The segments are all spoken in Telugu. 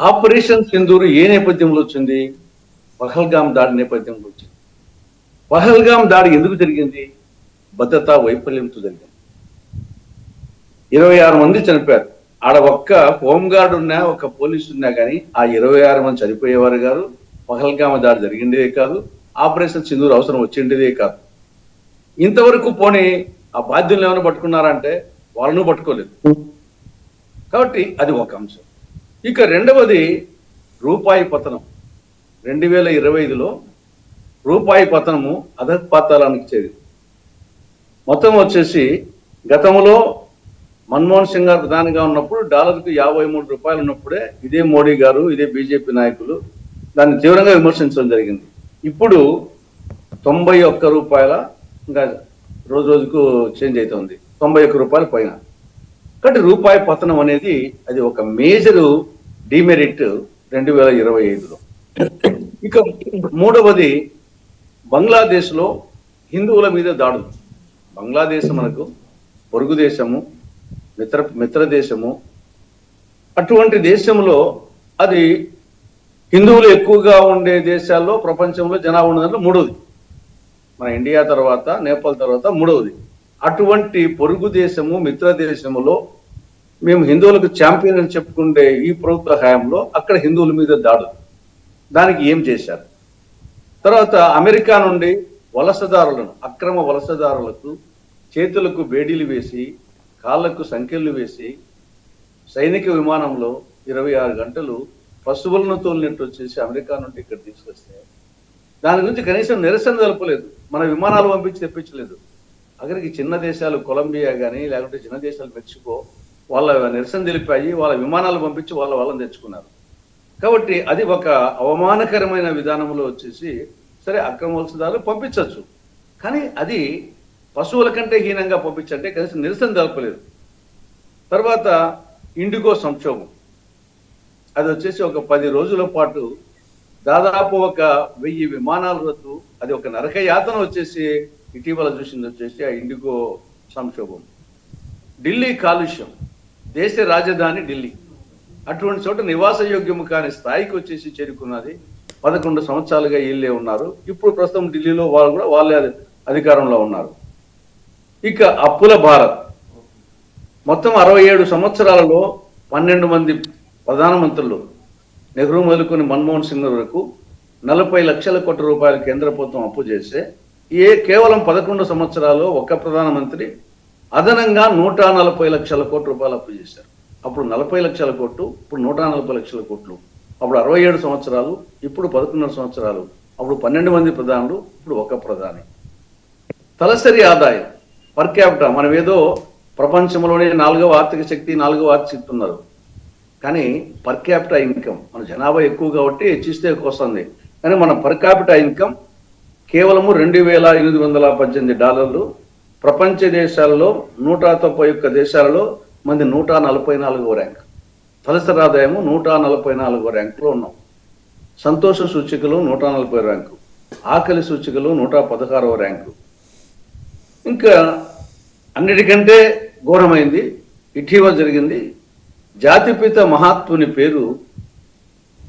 ఆపరేషన్ సింధూర్ ఏ నేపథ్యంలో వచ్చింది? పహల్గాం దాడి నేపథ్యంలో వచ్చింది. పహల్గాం దాడి ఎందుకు జరిగింది? భద్రతా వైఫల్యంతో జరిగింది. 26 మంది చనిపోయారు. ఆడ ఒక్క హోంగార్డ్ ఉన్నా, ఒక పోలీసు ఉన్నా కానీ ఆ 26 మంది చనిపోయేవారు కాదు. పహల్గామ దాడి జరిగిండేదే కాదు. ఆపరేషన్ సింధూర్ అవసరం వచ్చిండేదే కాదు. ఇంతవరకు పోనీ ఆ బాధ్యులను ఏమైనా పట్టుకున్నారంటే వాళ్ళను పట్టుకోలేదు. కాబట్టి అది ఒక అంశం. ఇక రెండవది రూపాయి పతనం. 2025లో రూపాయి పతనము అధపాతాళానికి చేరింది. మొత్తం వచ్చేసి గతంలో మన్మోహన్ సింగ్ గారు ప్రధానిగా ఉన్నప్పుడు డాలర్కు 53 రూపాయలు ఉన్నప్పుడే ఇదే మోడీ గారు, ఇదే బీజేపీ నాయకులు దాన్ని తీవ్రంగా విమర్శించడం జరిగింది. ఇప్పుడు 91 రూపాయల, ఇంకా రోజు రోజుకు చేంజ్ అవుతుంది, 91 రూపాయల పైన. కాబట్టి రూపాయి పతనం అనేది అది ఒక మేజర్ డిమెరిట్ 2025లో. ఇక మూడవది బంగ్లాదేశ్లో హిందువుల మీద దాడులు. బంగ్లాదేశ్ మనకు పొరుగు దేశము, మిత్ర దేశము. అటువంటి దేశంలో అది హిందువులు ఎక్కువగా ఉండే దేశాల్లో ప్రపంచంలో జనాభా ఉన్నదాంట్లో మూడవది. మన ఇండియా తర్వాత, నేపాల్ తర్వాత మూడవది. అటువంటి పొరుగు దేశము, మిత్ర దేశములో మేము హిందువులకు ఛాంపియన్ అని చెప్పుకుంటే ఈ ప్రభుత్వ హయాంలో అక్కడ హిందువుల మీద దాడులు. దానికి ఏం చేశారు? తర్వాత అమెరికా నుండి వలసదారులను, అక్రమ వలసదారులకు చేతులకు బేడీలు వేసి, కాళ్లకు సంకెళ్లు వేసి సైనిక విమానంలో 26 గంటలు పశువులను తోలినట్టు వచ్చేసి అమెరికా నుండి ఇక్కడ తీసుకొస్తే దాని గురించి కనీసం నిరసన తెలపలేదు. మన విమానాలు పంపించి తెప్పించలేదు. అక్కడికి చిన్న దేశాలు కొలంబియా కానీ, లేకుంటే చిన్న దేశాలు మెక్సికో వాళ్ళ నిరసన తెలిపాయి, వాళ్ళ విమానాలు పంపించి వాళ్ళని తెచ్చుకున్నారు. కాబట్టి అది ఒక అవమానకరమైన విధానంలో వచ్చేసి, సరే అక్రమ వలసదారులు పంపించవచ్చు, కానీ అది పశువుల కంటే హీనంగా పంపించంటే కనీసం నిరసన తెలపలేదు. తర్వాత ఇండిగో సంక్షోభం. అది వచ్చేసి ఒక 10 రోజుల పాటు దాదాపు ఒక 1000 విమానాల రద్దు. అది ఒక నరక యాతన వచ్చేసి ఇటీవల చూసింది వచ్చేసి ఆ ఇండిగో సంక్షోభం. ఢిల్లీ కాలుష్యం. దేశ రాజధాని ఢిల్లీ. అటువంటి చోట నివాసయోగ్యము కాని స్థాయికి వచ్చేసి చేరుకున్నది. 11 సంవత్సరాలుగా వీళ్ళే ఉన్నారు. ఇప్పుడు ప్రస్తుతం ఢిల్లీలో వాళ్ళు కూడా వాళ్ళే అధికారంలో ఉన్నారు. ఇక అప్పుల భారత్. మొత్తం 67 సంవత్సరాలలో 12 మంది ప్రధానమంత్రులు, నెహ్రూ మొదలుకొని మన్మోహన్ సింగ్ వరకు 40 లక్షల కోట్ల రూపాయలు కేంద్ర ప్రభుత్వం అప్పు చేస్తే కేవలం 11 సంవత్సరాల్లో ఒక్క ప్రధానమంత్రి అదనంగా 140 లక్షల కోట్ల రూపాయలు అప్పు చేశారు. అప్పుడు 40 లక్షల కోట్లు, ఇప్పుడు 140 లక్షల కోట్లు. అప్పుడు 67 సంవత్సరాలు, ఇప్పుడు 11 సంవత్సరాలు. అప్పుడు 12 మంది ప్రధానులు, ఇప్పుడు ఒక ప్రధాని. తలసరి ఆదాయం పర్ క్యాపిటా మనం ఏదో ప్రపంచంలోనే 4వ ఆర్థిక శక్తి, 4వ ఆర్థిక శక్తి ఉన్నారు, కానీ పర్ క్యాపిటా ఇన్కమ్ మన జనాభా ఎక్కువ కాబట్టి హెచ్చిస్తే ఎక్కువ వస్తుంది. కానీ మన పర్ క్యాపిటా ఇన్కమ్ కేవలము $2,818. ప్రపంచ దేశాలలో 191 దేశాలలో మంది 144వ ర్యాంక్. తలసరి ఆదాయము 144వ ర్యాంకులో ఉన్నాం. సంతోష సూచికలు 140 ర్యాంకు, ఆకలి సూచికలు 116వ ర్యాంకు. ఇంకా అన్నిటికంటే ఘోరమైంది ఇటీవల జరిగింది. జాతిపిత మహాత్ముని పేరు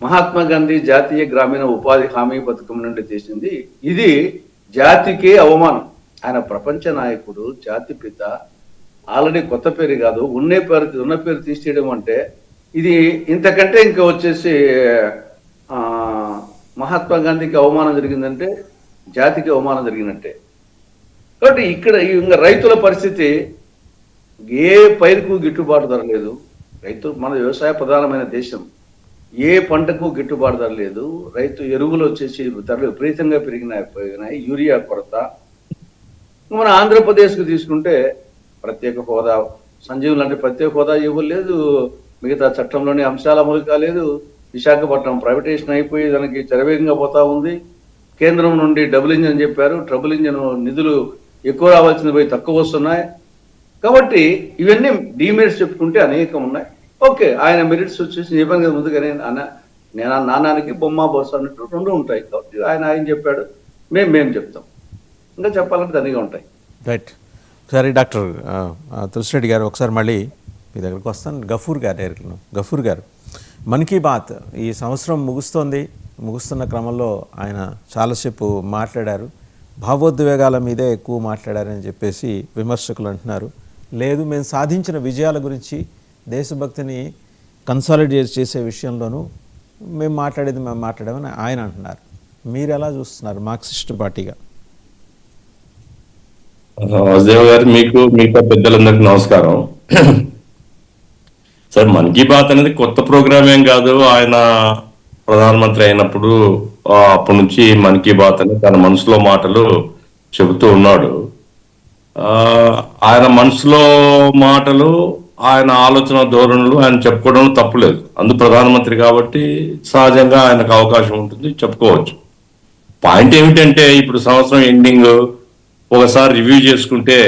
మహాత్మా గాంధీ జాతీయ గ్రామీణ ఉపాధి హామీ పథకం నుండి తీసింది. ఇది జాతికే అవమానం. ఆయన ప్రపంచ నాయకుడు, జాతిపిత. ఆల్రెడీ కొత్త పేరు కాదు, ఉన్న పేరు తీసేయడం అంటే ఇది ఇంతకంటే ఇంకా వచ్చేసి మహాత్మా గాంధీకి అవమానం జరిగిందంటే జాతికి అవమానం జరిగినట్టే. కాబట్టి ఇక్కడ ఇంకా రైతుల పరిస్థితి, ఏ పైరుకు గిట్టుబాటు ధర లేదు. రైతు మన వ్యవసాయ ప్రధానమైన దేశం, ఏ పంటకు గిట్టుబాటు ధర లేదు. రైతు ఎరువులు వచ్చేసి ధరలు విపరీతంగా పెరిగినాయి. యూరియా కొరత. మన ఆంధ్రప్రదేశ్కు తీసుకుంటే ప్రత్యేక హోదా, సంజీవ్ లాంటి ప్రత్యేక హోదా ఇవ్వలేదు. మిగతా చట్టంలోని అంశాల అమలు కాలేదు. విశాఖపట్నం ప్రైవేటైజేషన్ అయిపోయి దానికి చరవేగంగా పోతా ఉంది. కేంద్రం నుండి డబుల్ ఇంజన్ చెప్పారు, ట్రబుల్ ఇంజన్ నిధులు ఎక్కువ రావాల్సింది పోయి తక్కువ వస్తున్నాయి. కాబట్టి ఇవన్నీ డిమెరిట్స్ చెప్పుకుంటే అనేకం ఉన్నాయి. ఓకే, ఆయన మెరిట్స్ వచ్చేసి చెప్పాను కదా ముందుగానే, నేను నాణానికి బొమ్మ బొత్స అన్నట్టు 2 ఉంటాయి. కాబట్టి ఆయన చెప్పాడు, మేము చెప్తాం. ఇంకా చెప్పాలంటే ధనిగా ఉంటాయి. రైట్. సరే డాక్టర్ తులసిరెడ్డి గారు, ఒకసారి మళ్ళీ మీ దగ్గరకు వస్తాను. గఫూర్ గారు మన్ కీ బాత్ ఈ సంవత్సరం ముగుస్తున్న క్రమంలో ఆయన చాలాసేపు మాట్లాడారు. భావోద్వేగాల మీదే ఎక్కువ మాట్లాడారని చెప్పేసి విమర్శకులు అంటున్నారు. లేదు, మేము సాధించిన విజయాల గురించి దేశభక్తిని కన్సాలిడేట్ చేసే విషయంలోనూ మేము మాట్లాడామని ఆయన అంటున్నారు. మీరు ఎలా చూస్తున్నారు మార్క్సిస్ట్ పార్టీగా? వాసుదేవ్ గారు, మీకు మిగతా పెద్దలందరికీ నమస్కారం. సార్, మన్ కీ బాత్ అనేది కొత్త ప్రోగ్రామ్ ఏం కాదు. ఆయన ప్రధానమంత్రి అయినప్పుడు అప్పటి నుంచి మన్ కీ బాత్ అని తన మనసులో మాటలు చెబుతూ ఉన్నాడు. ఆయన మనసులో మాటలు, ఆయన ఆలోచన ధోరణులు ఆయన చెప్పుకోవడం తప్పులేదు. అందు ప్రధానమంత్రి కాబట్టి సహజంగా ఆయనకు అవకాశం ఉంటుంది, చెప్పుకోవచ్చు. పాయింట్ ఏమిటంటే, ఇప్పుడు సంవత్సరం ఎండింగ్ ఒకసారి రివ్యూ చేసుకుంటే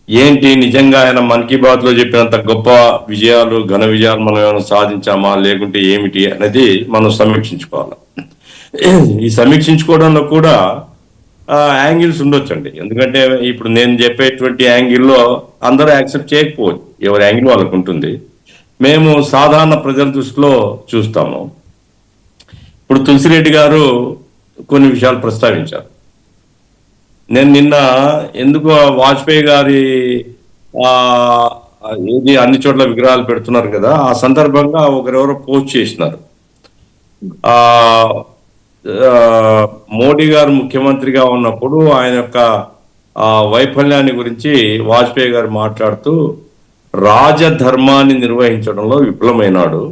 ఏంటి నిజంగా ఆయన మన్ కీ బాత్ లో చెప్పినంత గొప్ప విజయాలు, ఘన విజయాలు మనం ఏమైనా సాధించామా, లేకుంటే ఏమిటి అనేది మనం సమీక్షించుకోవాలి. ఈ సమీక్షించుకోవడంలో కూడా యాంగిల్స్ ఉండొచ్చండి. ఎందుకంటే ఇప్పుడు నేను చెప్పేటువంటి యాంగిల్లో అందరూ యాక్సెప్ట్ చేయకపోవచ్చు, ఎవరి యాంగిల్ వాళ్ళకు ఉంటుంది. మేము సాధారణ ప్రజల దృష్టిలో చూస్తాము. ఇప్పుడు తులసిరెడ్డి గారు కొన్ని విషయాలు ప్రస్తావించారు. నేను నిన్న ఎందుకు వాజ్పేయి గారి ఏది అన్ని చోట్ల విగ్రహాలు పెడుతున్నారు కదా, ఆ సందర్భంగా ఒకరెవరో పోస్ట్ చేసినారు. మోడీ గారు ముఖ్యమంత్రిగా ఉన్నప్పుడు ఆయన యొక్క వైఫల్యాన్ని గురించి వాజ్పేయి గారు మాట్లాడుతూ రాజధర్మాన్ని నిర్వహించడంలో విఫలమైనాడు.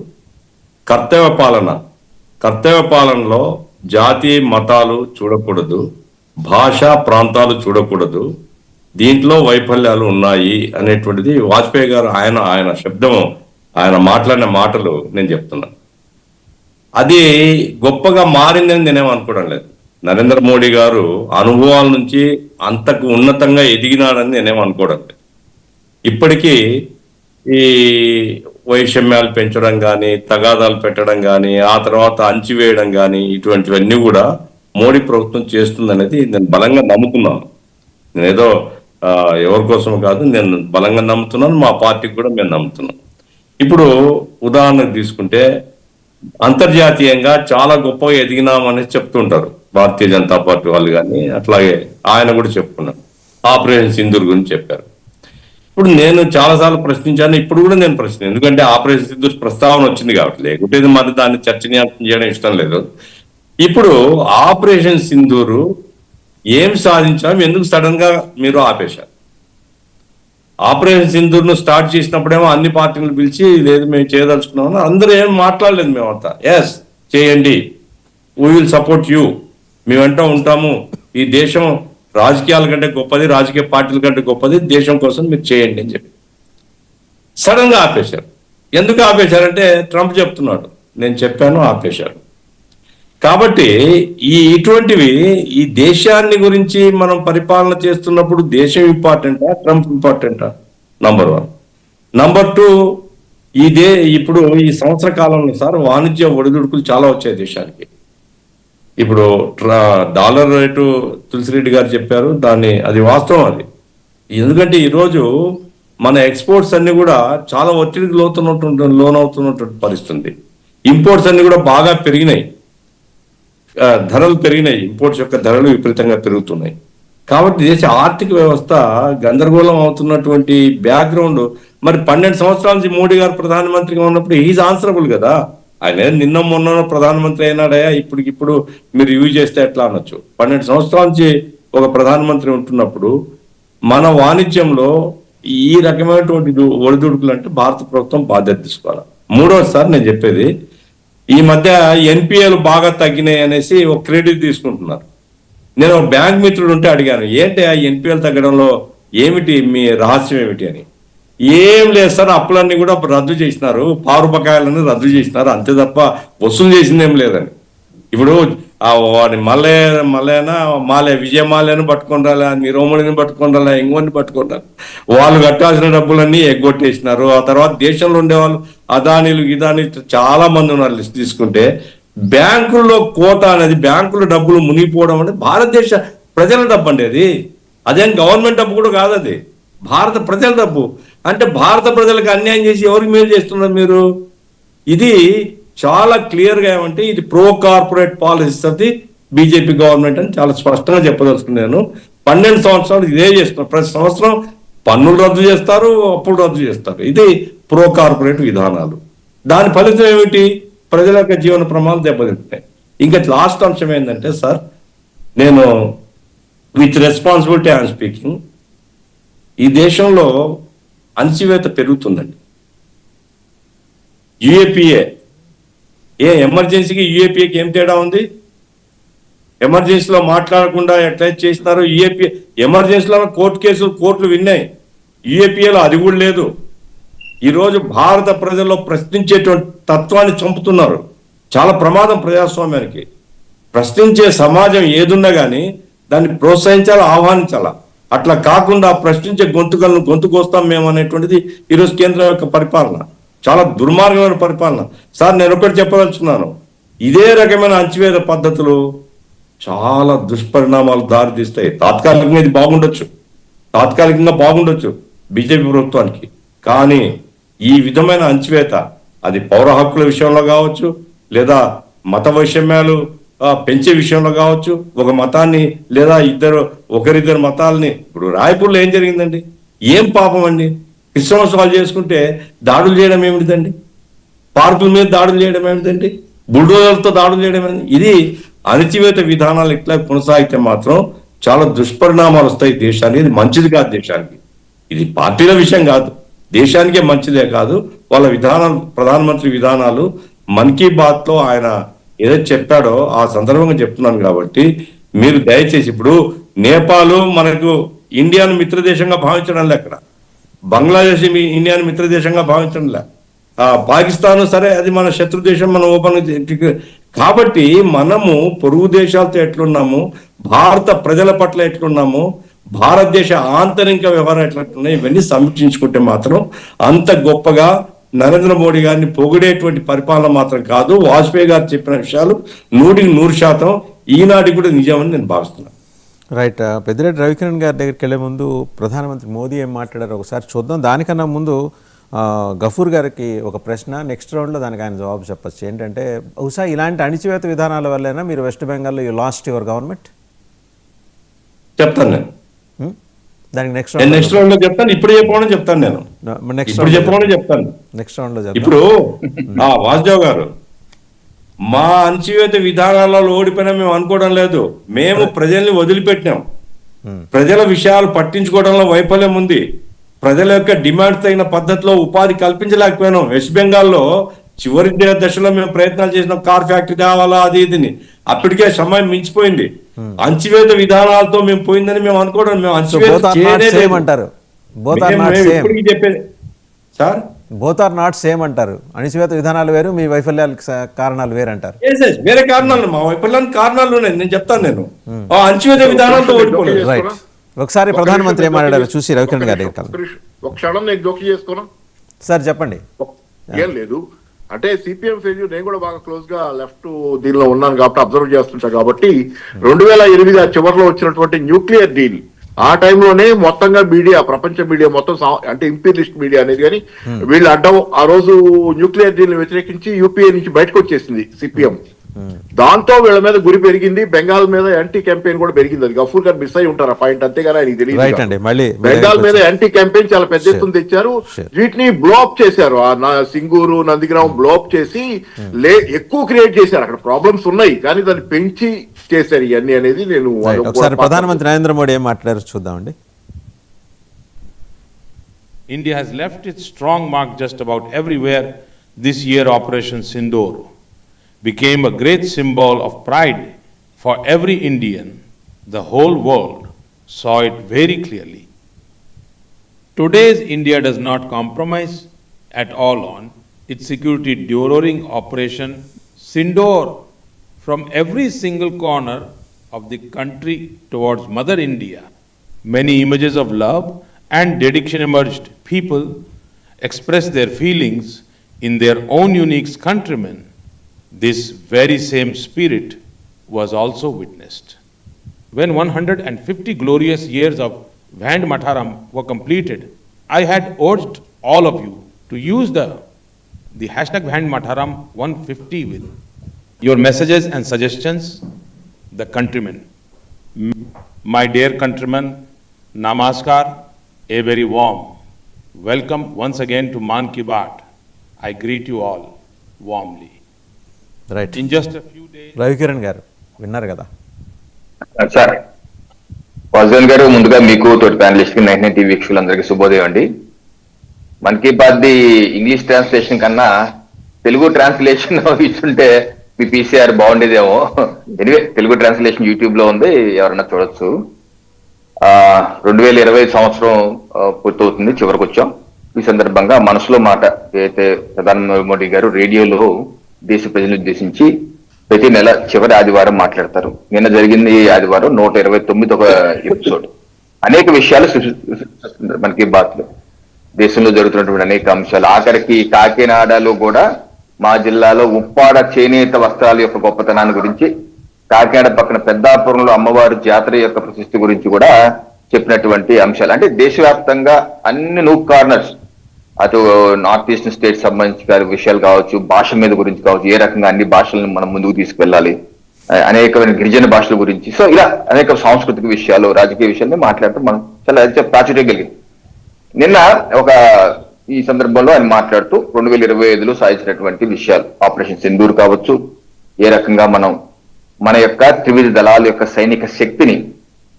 కర్తవ్య పాలనలో జాతి మతాలు చూడకూడదు, భాషా ప్రాంతాలు చూడకూడదు, దీంట్లో వైఫల్యాలు ఉన్నాయి అనేటువంటిది వాజ్పేయి గారు ఆయన శబ్దం, ఆయన మాట్లాడిన మాటలు నేను చెప్తున్నాను. అది గొప్పగా మారిందని నేనేం అనుకోవడం లేదు. నరేంద్ర మోడీ గారు అనుభవాల నుంచి అంతకు ఉన్నతంగా ఎదిగినాడని నేనేం అనుకోవడం లేదు. ఇప్పటికీ ఈ వైషమ్యాలు పెంచడం కానీ, తగాదాలు పెట్టడం కానీ, ఆ తర్వాత అంచివేయడం కానీ, ఇటువంటివన్నీ కూడా మోడీ ప్రభుత్వం చేస్తుందనేది నేను బలంగా నమ్ముతున్నాను. నేనేదో ఎవరి కోసం కాదు, నేను బలంగా నమ్ముతున్నాను. మా పార్టీకి కూడా మేము నమ్ముతున్నాం. ఇప్పుడు ఉదాహరణకు తీసుకుంటే అంతర్జాతీయంగా చాలా గొప్పగా ఎదిగినామని చెప్తుంటారు భారతీయ జనతా పార్టీ వాళ్ళు కానీ, అట్లాగే ఆయన కూడా చెప్పుకున్నాను. ఆపరేషన్ సింధూర్ గురించి చెప్పారు. ఇప్పుడు నేను చాలాసార్లు ప్రశ్నించాను, ఇప్పుడు కూడా నేను ప్రశ్న, ఎందుకంటే ఆపరేషన్ సింధూర్ ప్రస్తావన వచ్చింది కాబట్టి, లేకుంటే మరి దాన్ని చర్చనీయాంశం చేయడం ఇష్టం లేదు. ఇప్పుడు ఆపరేషన్ సింధూరు ఏం సాధించాం, ఎందుకు సడన్ గా మీరు ఆపేశారు? ఆపరేషన్ సింధూర్ను స్టార్ట్ చేసినప్పుడేమో అన్ని పార్టీలను పిలిచి లేదు మేము చేయదలుచుకున్నామని అందరూ ఏం మాట్లాడలేదు. మేమంతా ఎస్ చేయండి, వీ విల్ సపోర్ట్ యూ, మేము వెంట ఉంటాము, ఈ దేశం రాజకీయాల కంటే గొప్పది, రాజకీయ పార్టీల కంటే గొప్పది, దేశం కోసం మీరు చేయండి అని చెప్పి సడన్ గా ఆపేశారు. ఎందుకు ఆపేశారంటే ట్రంప్ చెప్తున్నాడు, నేను చెప్పాను, ఆపేశారు. కాబట్టి ఇటువంటివి ఈ దేశాన్ని గురించి మనం పరిపాలన చేస్తున్నప్పుడు దేశం ఇంపార్టెంటా, ట్రంప్ ఇంపార్టెంటా? నంబర్ 1. నంబర్ 2, ఇప్పుడు ఈ సంవత్సర కాలంలో సార్ వాణిజ్య ఒడిదుడుకులు చాలా వచ్చాయి దేశానికి. ఇప్పుడు డాలర్ రేటు తులసిరెడ్డి గారు చెప్పారు, అది వాస్తవం. అది ఎందుకంటే ఈరోజు మన ఎక్స్పోర్ట్స్ అన్ని కూడా చాలా ఒత్తిడికి లోనవుతున్నటువంటి పరిస్థితి. ఇంపోర్ట్స్ అన్ని కూడా బాగా పెరిగినాయి, ధరలు పెరిగినాయి, ఇంపోర్ట్స్ యొక్క ధరలు విపరీతంగా పెరుగుతున్నాయి. కాబట్టి దేశ ఆర్థిక వ్యవస్థ గందరగోళం అవుతున్నటువంటి బ్యాక్గ్రౌండ్. మరి 12 సంవత్సరాల నుంచి మోడీ గారు ప్రధానమంత్రిగా ఉన్నప్పుడు ఈజ్ ఆన్సరబుల్ కదా. ఆయన నిన్న మొన్న ప్రధానమంత్రి అయినాడయా, ఇప్పుడు మీరు రివ్యూ చేస్తే ఎట్లా అనొచ్చు? 12 సంవత్సరాల నుంచి ఒక ప్రధానమంత్రి ఉంటున్నప్పుడు మన వాణిజ్యంలో ఈ రకమైనటువంటి ఒడిదుడుకులు అంటే భారత ప్రభుత్వం బాధ్యత తీసుకోవాలి. మూడోసారి నేను చెప్పేది, ఈ మధ్య ఎన్పిఏలు బాగా తగ్గినాయి అనేసి ఒక క్రెడిట్ తీసుకుంటున్నారు. నేను ఒక బ్యాంక్ మిత్రుడు ఉంటే అడిగాను, ఏంటి ఆ ఎన్పిఏలు తగ్గడంలో ఏమిటి మీ రహస్యం ఏమిటి అని. ఏం లేదు సార్, అప్పులన్నీ కూడా రద్దు చేసినారు, పారుబకాయలన్నీ రద్దు చేసినారు, అంతే తప్ప వసూలు చేసింది ఏం లేదని. ఇప్పుడు వాడి విజయమాల్యను పట్టుకొని రాలే, నిరోమణిని పట్టుకొని రాలే, ఇంకోని పట్టుకొని రాలే, వాళ్ళు కట్టాల్సిన డబ్బులన్నీ ఎగ్గొట్టేసినారు. ఆ తర్వాత దేశంలో ఉండేవాళ్ళు అదానీలు చాలా మంది ఉన్నారు. లిస్ట్ తీసుకుంటే బ్యాంకుల్లో కోట అనేది, బ్యాంకుల డబ్బులు మునిగిపోవడం అనేది భారతదేశ ప్రజల డబ్బు అండి. అదేం గవర్నమెంట్ డబ్బు కూడా కాదు, అది భారత ప్రజల డబ్బు. అంటే భారత ప్రజలకు అన్యాయం చేసి ఎవరికి మేలు చేస్తున్నారు మీరు? ఇది చాలా క్లియర్గా ఏమంటే ఇది pro corporate policies of the BJP government అని చాలా స్పష్టంగా చెప్పదలుచుకున్నాను. 12 సంవత్సరాలు ఇదే చేస్తున్నారు. ప్రతి సంవత్సరం పన్నులు రద్దు చేస్తారు, అప్పులు రద్దు చేస్తారు. ఇది ప్రో కార్పొరేట్ విధానాలు. దాని ఫలితం ఏమిటి? ప్రజల యొక్క జీవన ప్రమాణాలు దెబ్బతింటున్నాయి. ఇంకా లాస్ట్ అంశం ఏంటంటే సార్, నేను విత్ రెస్పాన్సిబిలిటీ ఐఎమ్ స్పీకింగ్, ఈ దేశంలో అణచివేత పెరుగుతుందండి. యుఏపిఏ ఎమర్జెన్సీకి యుఏపిఏకి ఏం తేడా ఉంది? ఎమర్జెన్సీలో మాట్లాడకుండా ఎట్లయితే చేసినారో యుఏపిఏ ఎమర్జెన్సీలో కోర్టులు విన్నాయి. యుఏపిఏలో అది కూడా లేదు. ఈరోజు భారత ప్రజల్లో ప్రశ్నించేటువంటి తత్వాన్ని చంపుతున్నారు. చాలా ప్రమాదం ప్రజాస్వామ్యానికి. ప్రశ్నించే సమాజం ఏదున్నా కానీ దాన్ని ప్రోత్సహించాలా, ఆహ్వానించాలా. అట్లా కాకుండా ప్రశ్నించే గొంతుకొస్తాం మేము అనేటువంటిది ఈరోజు కేంద్రం యొక్క పరిపాలన. చాలా దుర్మార్గమైన పరిపాలన. సార్, నేను ఒకటి చెప్పదలుచుకున్నాను, ఇదే రకమైన అణచివేత పద్ధతులు చాలా దుష్పరిణామాలు దారితీస్తాయి. తాత్కాలికంగా ఇది తాత్కాలికంగా బాగుండొచ్చు బీజేపీ ప్రభుత్వానికి, కానీ ఈ విధమైన అణచివేత అది పౌర హక్కుల విషయంలో కావచ్చు, లేదా మత వైషమ్యాలు పెంచే విషయంలో కావచ్చు, ఒక మతాన్ని లేదా ఒకరిద్దరు మతాలని. ఇప్పుడు రాయపూర్లో ఏం జరిగిందండి? ఏం పాపం అండి? క్రిస్మోత్సవాలు చేసుకుంటే దాడులు చేయడం ఏమిటిదండి? పార్కుల మీద దాడులు చేయడం ఏమిటండి? బుల్డోజర్లతో దాడులు చేయడం ఏమిటి? ఇది అణచివేత విధానాలు ఇట్లా కొనసాగితే మాత్రం చాలా దుష్పరిణామాలు వస్తాయి దేశానికి. ఇది మంచిది కాదు దేశానికి. ఇది పార్టీల విషయం కాదు, దేశానికే మంచిదే కాదు. వాళ్ళ విధానాలు, ప్రధానమంత్రి విధానాలు మన్ కీ బాత్ లో ఆయన ఏదైతే చెప్పాడో ఆ సందర్భంగా చెప్తున్నాను. కాబట్టి మీరు దయచేసి, ఇప్పుడు నేపాల్ మనకు ఇండియాను మిత్రదేశంగా భావించడం లే, అక్కడ బంగ్లాదేశ్ ఇండియాను మిత్రదేశంగా భావించడం లే, పాకిస్తాన్ సరే అది మన శత్రు దేశం, మనం ఓపెన్. కాబట్టి మనము పొరుగు దేశాలతో ఎట్లున్నాము, భారత ప్రజల పట్ల ఎట్లున్నాము, భారతదేశ ఆంతరిక వ్యవహారం ఎట్లున్నాయి, ఇవన్నీ సమీక్షించుకుంటే మాత్రం అంత గొప్పగా నరేంద్ర మోడీ గారిని పొగిడేటువంటి పరిపాలన మాత్రం కాదు. వాజ్పేయి గారు చెప్పిన విషయాలు 100% ఈనాటికి కూడా నిజమని నేను భావిస్తున్నాను. రైట్. పెద్దిరెడ్డి రవికిరణ్ గారి దగ్గరికి వెళ్ళే ముందు ప్రధానమంత్రి మోదీ ఏం మాట్లాడారో ఒకసారి చూద్దాం. దానికన్నా ముందు గఫూర్ గారికి ఒక ప్రశ్న, నెక్స్ట్ రౌండ్లో దానికి ఆయన జవాబు చెప్పచ్చు. ఏంటంటే, బహుశా ఇలాంటి అణిచివేత విధానాల వల్లైనా మీరు వెస్ట్ బెంగాల్లో యూ లాస్ట్ యువర్ గవర్నమెంట్? చెప్తాను నేను దానికి నెక్స్ట్ రౌండ్ లో చెప్తాను. ఇప్పుడు చెప్పమని చెప్తాను నేను. నెక్స్ట్ రౌండ్ లో ఇప్పుడు వాసుదేవ్ గారు, మా అణచివేత విధానాలలో ఓడిపోయినా మేము అనుకోవడం లేదు. మేము ప్రజల్ని వదిలిపెట్టినాం. ప్రజల విషయాలు పట్టించుకోవడంలో వైఫల్యం ఉంది. ప్రజల యొక్క డిమాండ్ తగిన పద్ధతిలో ఉపాధి కల్పించలేకపోయినాం. వెస్ట్ బెంగాల్లో చివరి దశలో మేము ప్రయత్నాలు చేసినాం, కార్ ఫ్యాక్టరీ కావాలా, అది ఇదిని. అప్పటికే సమయం మించిపోయింది. అణచివేత విధానాలతో మేము పోయిందని మేము అనుకోవడం. మేము అంటారు చెప్పేది sir, both are not same అంటారు. అణచివేత విధానాలు వేరు, మీ వైఫల్యాలకు కారణాలు వేరు అంటారు. వేరే కారణాలు, మా వైఫల్యానికి కారణాలు ఉన్నాయి. నేను చెప్తాను, నేను అణచివేత విధానాలతో ఓడిపోలేదు. రైట్. ఒకసారి ప్రధానమంత్రి ఏమాడారు చూసి రవికిరణ్ గారి ఒక క్షణం నేను జోకి చేసుకోను సార్, చెప్పండి. ఏం లేదు అంటే సిపిఎం ఫెయిల్యూర్, నేను కూడా బాగా క్లోజ్ గా లెఫ్ట్ దీనిలో ఉన్నాను కాబట్టి అబ్జర్వ్ చేస్తుంటా. కాబట్టి 2008 చివరిలో వచ్చినటువంటి న్యూక్లియర్ డీల్, ఆ టైంలోనే మొత్తంగా మీడియా, ప్రపంచ మీడియా మొత్తం, అంటే ఇంపీరియలిస్ట్ మీడియా అనేది కానీ వీళ్ళు అడ్డం ఆ రోజు న్యూక్లియర్ డీల్ వ్యతిరేకించి యూపీఏ నుంచి బయటకు వచ్చేసింది సిపిఎం. దాంతో వీళ్ళ మీద గురి పెరిగింది. బెంగాల్ మీద యాంటీ క్యాంపెయిన్ కూడా పెరిగింది. అది గఫూర్ గారు మిస్ అయి ఉంటారు ఆ పాయింట్, అంతేగాని ఆయనకి తెలియదు. బెంగాల్ మీద యాంటీ క్యాంపెయిన్ చాలా పెద్ద ఎత్తున తెచ్చారు. వీటిని బ్లాక్ చేశారు. సింగూరు, నందిగ్రామ్ బ్లాక్ చేసి ఎక్కువ క్రియేట్ చేశారు. అక్కడ ప్రాబ్లమ్స్ ఉన్నాయి కానీ దాన్ని పెంచి చేశారు ఇవన్నీ అనేది. నేను ఒకసారి ప్రధానమంత్రి నరేంద్ర మోడీ ఏం మాట్లాడారు చూద్దామండి. India has left its strong mark just about everywhere. This year Operation Sindoor became a great symbol of pride for every Indian. The whole world saw it very clearly. Today's India does not compromise at all on its security during Operation Sindoor. From every single corner of the country towards Mother India, many images of love and dedication emerged. People expressed their feelings in their own unique countrymen. This very same spirit was also witnessed. When 150 glorious years of Vand Mataram were completed, I had urged all of you to use the the hashtag Behind Mataram 150 with your messages and suggestions, the countrymen. My dear countrymen, Namaskar, a very warm welcome once again to Man Ki Baat. I greet you all warmly. Right. In just a few days, Ravikiran గారు విన్నారు కదా. సార్ వాజన్ గారు, ముందుగా మీకు తోటి ప్యానలిస్ట్ కి 99 టీవీ వీక్షకులందరికీ శుభోదయం అండి. Mann Ki Baat the English translation కన్నా తెలుగు ట్రాన్స్లేషన్ ఇస్తుంటే మీ పీసీఆర్ బాగుండేదేమో. ఎనివే, తెలుగు ట్రాన్స్లేషన్ యూట్యూబ్ లో ఉంది, ఎవరన్నా చూడొచ్చు. 2020 సంవత్సరం పూర్తవుతుంది, చివరికి వచ్చాం. ఈ సందర్భంగా మనసులో మాట ఏదైతే ప్రధాని మోడీ గారు రేడియోలో దేశ ప్రజలను ఉద్దేశించి ప్రతి నెల చివరి ఆదివారం మాట్లాడతారు. నిన్న జరిగింది ఆదివారం 129వ ఎపిసోడ్. అనేక విషయాలు మనకి బాత్లో దేశంలో జరుగుతున్నటువంటి అనేక అంశాలు, ఆఖరికి కాకినాడలో కూడా మా జిల్లాలో ఉప్పాడ చేనేత వస్త్రాల యొక్క గొప్పతనాన్ని గురించి, కాకినాడ పక్కన పెద్దాపురంలో అమ్మవారి జాతర యొక్క ప్రశస్తి గురించి కూడా చెప్పినటువంటి అంశాలు. అంటే దేశవ్యాప్తంగా అన్ని నూక్ కార్నర్స్, అటు నార్త్ ఈస్టర్న్ స్టేట్ సంబంధించిన విషయాలు కావచ్చు, భాష మీద గురించి కావచ్చు, ఏ రకంగా అన్ని భాషలను మనం ముందుకు తీసుకువెళ్ళాలి, అనేకమైన గిరిజన భాషల గురించి, సో ఇలా అనేక సాంస్కృతిక విషయాలు, రాజకీయ విషయాన్ని మాట్లాడుతూ మనం చాలా ప్రాచుర్యం కలిగింది. నిన్న ఈ సందర్భంలో ఆయన మాట్లాడుతూ 2025లో సాధించినటువంటి విషయాలు, ఆపరేషన్ సింధూర్ కావచ్చు, ఏ రకంగా మనం మన యొక్క త్రివిధ దళాల యొక్క సైనిక శక్తిని